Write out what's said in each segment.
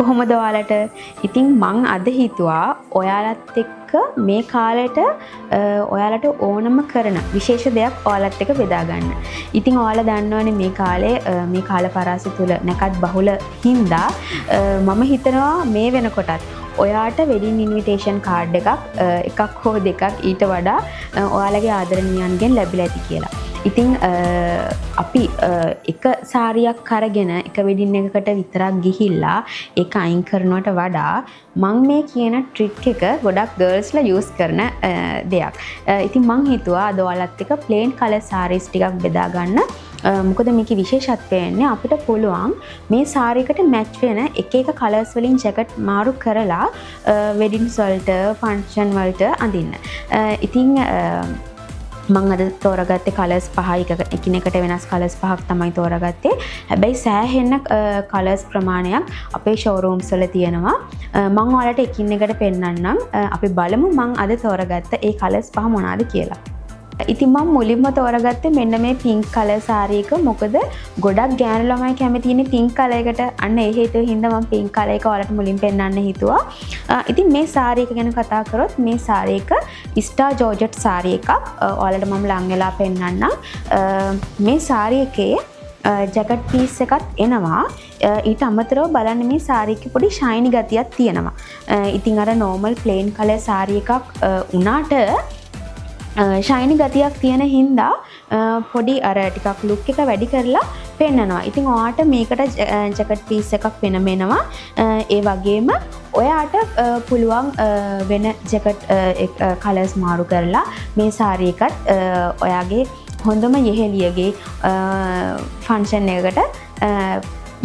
කොහොමද ඔයාලට? ඉතින් මං අද හිතුවා ඔයාලත් එක්ක මේ කාලෙට ඔයාලට ඕනම කරන විශේෂ දෙයක් ඔයාලත් එක්ක බෙදා ගන්න. ඉතින් ඔයාලා දන්නවනේ මේ කාලේ මේ කාල පරාසය තුල නැකත් බහුල හින්දා මම හිතනවා මේ වෙනකොටත් ඔයාට වෙඩින් ඉන්විටේෂන් කාඩ් එකක් හෝ දෙකක් ඊට වඩා ඔයාලගේ ආදරණීයන්ගෙන් ලැබිලා ඇති කියලා. ඉතින් අපි එක සාරියක් අරගෙන එක වෙඩින් එකකට විතරක් ගිහිල්ලා ඒක අයින් කරනවට වඩා මම මේ කියන ට්‍රික් එක ගොඩක් ගර්ල්ස්ලා යූස් කරන දෙයක්. ඉතින් මං හිතුවා අද ඔයාලත් එක්ක ප්ලේන් කලර් සාරීස් ටිකක් බෙදා ගන්න. මොකද මේකේ විශේෂත්වය වෙන්නේ අපිට පුළුවන් මේ සාරියකට මැච් වෙන එක එක කලර්ස් වලින් ජැකට් මාරු කරලා වෙඩින්ස් වලට ෆන්ක්ෂන් වලට අඳින්න. ඉතින් මං අද තෝරගත්තේ කලර්ස් පහයි එකිනෙකට වෙනස් කලර්ස් පහක් තමයි තෝරගත්තේ. හැබැයි සෑහෙන කලර්ස් ප්‍රමාණයක් අපේ ෂෝරූම්ස් වල තියෙනවා. මං ඔයාලට එකින් එකට පෙන්නන්නම්. අපි බලමු මං අද තෝරගත්ත ඒ කලර්ස් පහ මොනවාද කියලා. ඉතින් මම මුලින්ම තෝරගත්තේ මෙන්න මේ පින්ක් කලර් සාරි එක. මොකද ගොඩක් ගෑනු ළමයි කැමති ඉන්නේ පින්ක් කලර් එකට. අන්න ඒ හේතුව හින්දා මම පින්ක් කලර් එක ඔයාලට මුලින් පෙන්නන්න හිතුවා. ඉතින් මේ සාරි එක ගැන කතා කරොත් මේ සාරි එක ස්ටාර් ජෝර්ජට් සාරි එකක්. ඔයාලට මම ලං වෙලා පෙන්නන්නම්. මේ සාරි එකේ ජැකට් පීස් එකක් එනවා. ඊට අමතරව බලන්න මේ සාරි එකේ පොඩි ෂයිනි ගතියක් තියෙනවා. ඉතින් අර නෝමල් ප්ලේන් කලර් සාරි එකක් උනාට ෂයිනි ගතියක් තියෙන හින්දා පොඩි අර ටිකක් ලුක් එක වැඩි කරලා පෙන්නනවා. ඉතින් ඔයාට මේකට ජැකට් පීස් එකක් වෙනමෙනවා. ඒ වගේම ඔයාට පුළුවන් වෙන ජැකට් කලර්ස් මාරු කරලා මේ සාරි එකත් ඔයාගේ හොඳම යෙහෙලියගේ ෆන්ක්ෂන් එකකට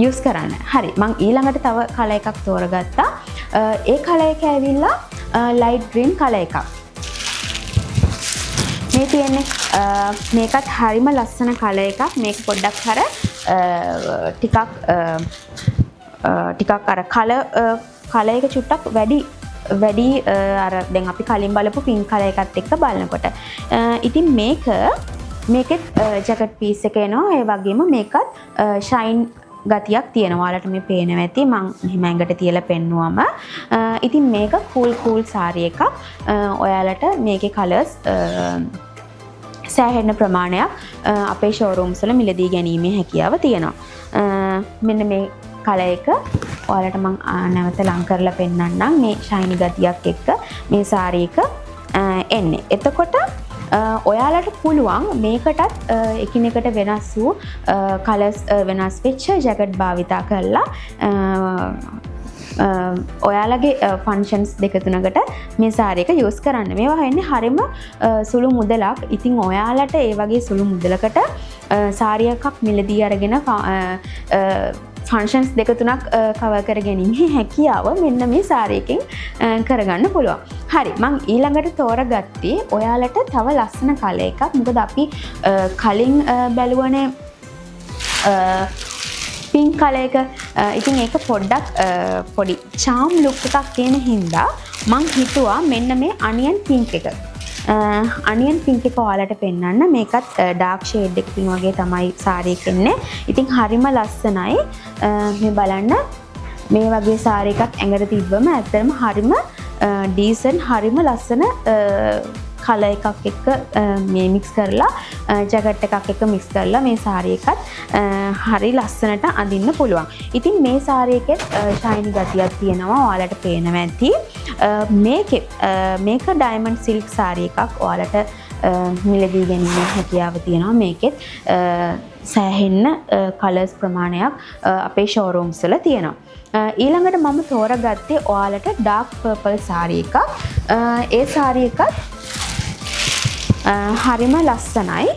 යූස් කරන්න. හරි, මං ඊළඟට තව කලර් එකක් තෝරගත්තා. ඒ කලර් එක ඇවිල්ලා ලයිට් ග්‍රීන් කලර් එකක්. මේ තියෙන්නේ මේකත් හරිම ලස්සන කලර් එකක්. මේක පොඩ්ඩක් අර ටිකක් අර කලර් එක චුට්ටක් වැඩි අර දැන් අපි කලින් බලපු පින්ක් කලර් එකත් එක්ක බලනකොට. ඉතින් මේකෙත් ජැකට් පීස් එක එනවා. ඒ වගේම මේකත් ෂයින් ගතියක් තියෙනවා. ඔයාලට මේ පේනවා ඇති. මම මෙහෙම ඇඟට තියලා පෙන්නුවම. ඉතින් මේක කූල් සාරි එකක්. ඔයාලට මේකේ කලර්ස් සෑහෙන ප්‍රමාණයක් අපේ ෂෝරූම්ස් වල මිලදී ගැනීමේ හැකියාව තියෙනවා. මෙන්න මේ කලර් එක ඔයාලට මම නැවත ලං කරලා පෙන්නන්නම්. මේ ෂයිනි ගතියක් එක්ක මේ සාරි එක එන්නේ. එතකොට ඔයාලට පුළුවන් මේකටත් එකිනෙකට වෙනස් වූ කලර්ස් වෙනස් වෙච්ච ජැකට් භාවිතා කරලා ඔයාලගේ ෆන්ක්ෂන්ස් දෙක තුනකට මේ සාරි එක යූස් කරන්න. මේවා වෙන්නේ හරිම සුළු මුදලක්. ඉතින් ඔයාලට ඒ වගේ සුළු මුදලකට සාරි එකක් මිලදී අරගෙන ෆන්ක්ෂන්ස් දෙක තුනක් කවර් කර ගැනීමේ හැකියාව මෙන්න මේ සාරි එකෙන් කරගන්න පුළුවන්. හරි, මං ඊළඟට තෝරගත්තේ ඔයාලට තව ලස්සන කලර් එකක්. මොකද අපි කලින් බැලුවනේ පින්ක් කලර් එක. ඉතින් ඒක පොඩ්ඩක් පොඩි charm look එකක් තියෙන හින්දා මං හිතුවා මෙන්න මේ අනියන් පින්ක් එක. අනියන් පින්ක් එක ඔයාලට පෙන්නන්න. මේකත් ඩාර්ක් ෂේඩ් එකකින් වගේ තමයි සාරි එක එන්නේ. ඉතින් හරිම ලස්සනයි. මේ බලන්න මේ වගේ සාරි එකක් ඇඟට තිබ්බම ඇත්තටම හරිම ඩීසන්ට් හරිම ලස්සන කලර් එකක් එක්ක මේ මික්ස් කරලා ජැකට් එකක් එක්ක මික්ස් කරලා මේ සාරි එකත් හරි ලස්සනට අඳින්න පුළුවන්. ඉතින් මේ සාරි එකෙත් ෂයිනි ගතියක් තියෙනවා. ඔයාලට පේනවා ඇති. මේක ඩයමන්ඩ් සිල්ක් සාරි එකක්. ඔයාලට මිලදී ගැනීමේ හැකියාව තියෙනවා. මේකෙත් සෑහෙන්න කලර්ස් ප්‍රමාණයක් අපේ ෂෝරූම්ස් වල තියෙනවා. ඊළඟට මම තෝරගත්තේ ඔයාලට ඩාර්ක් පර්පල් සාරි එකක්. ඒ සාරි එකත් හරිම ලස්සනයි.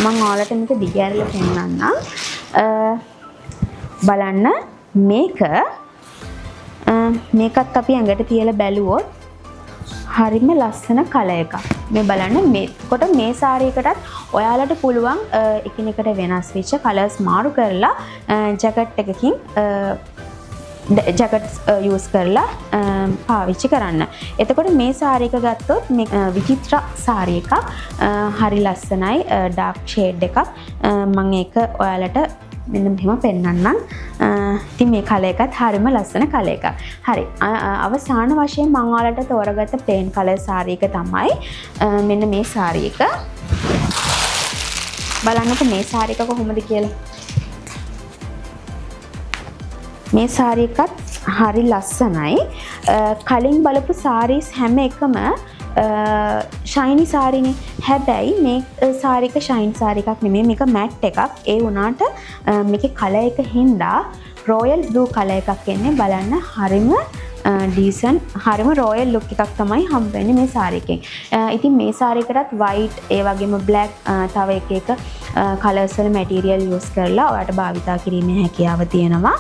මම ඔයාලට මේක දිගහැරලා පෙන්නන්නම්. බලන්න මේකත් අපි ඇඟට තියලා බැලුවොත් හරිම ලස්සන කලර් එකක්. මේ බලන්න මේ සාරි එකටත් ඔයාලට පුළුවන් එකිනෙකට වෙනස් වෙච්ච කලර්ස් මාරු කරලා ජැකට් එකකින් ජැකට්ස් යූස් කරලා පාවිච්චි කරන්න. එතකොට මේ සාරි එක ගත්තොත් මේ විචිත්‍ර සාරි එකක්. හරි ලස්සනයි. ඩාර්ක් ෂේඩ් එකක්. මම ඒක ඔයාලට මෙන්න මෙහෙම පෙන්වන්නම්. ඉතින් මේ කලර් එකත් හරිම ලස්සන කලර් එකක්. හරි. අවසාන වශයෙන් මම ඔයාලට තෝරගත්ත ප්ලේන් කලර් සාරි එක තමයි මෙන්න මේ සාරි එක. බලන්නකො මේ සාරි එක කොහොමද කියලා. මේ සාරි එකත් හරි ලස්සනයි. කලින් බලපු සාරීස් හැම එකම ෂයිනි සාරිනේ. හැබැයි මේ සාරි එක ෂයින් සාරි එකක් නෙමෙයි. මේක මැට් එකක්. ඒ වුණාට මේකේ කලර් එක හින්දා රොයල් බ්ලූ කලර් එකක් එන්නේ. බලන්න හරිම ඩීසන්ට් හරිම රොයල් ලුක් එකක් තමයි හම්බ වෙන්නේ මේ සාරි එකෙන්. ඉතින් මේ සාරි එකටත් වයිට් ඒ වගේම බ්ලැක් තව එක කලර්ස් වල මැටීරියල් යූස් කරලා ඔයාලට භාවිතා කිරීමේ හැකියාව තියෙනවා.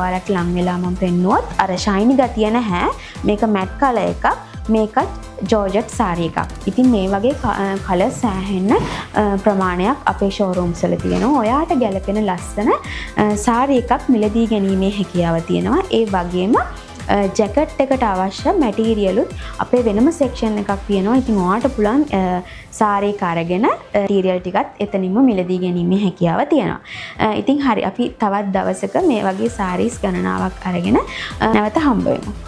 ඔයාලට ලං වෙලා මම පෙන්නුවොත් අර ෂයිනි ගතිය නැහැ. මේක මැට් කලර් එකක්. මේකත් ජෝර්ජට් සාරි එකක්. ඉතින් මේ වගේ කලර් සෑහෙන්න ප්‍රමාණයක් අපේ ෂෝරූම්ස් වල තියෙනවා. ඔයාට ගැලපෙන ලස්සන සාරි එකක් මිලදී ගැනීමේ හැකියාව තියෙනවා. ඒ වගේම ජැකට් එකට අවශ්‍ය මැටීරියලුත් අපේ වෙනම සෙක්ෂන් එකක් තියෙනවා. ඉතින් ඔයාට පුළුවන් සාරි එක අරගෙන මැටීරියල් ටිකත් එතනින්ම මිලදී ගැනීමේ හැකියාව තියෙනවා. ඉතින් හරි අපි තවත් දවසක මේ වගේ සාරීස් ගණනාවක් අරගෙන නැවත හම්බ වෙමු.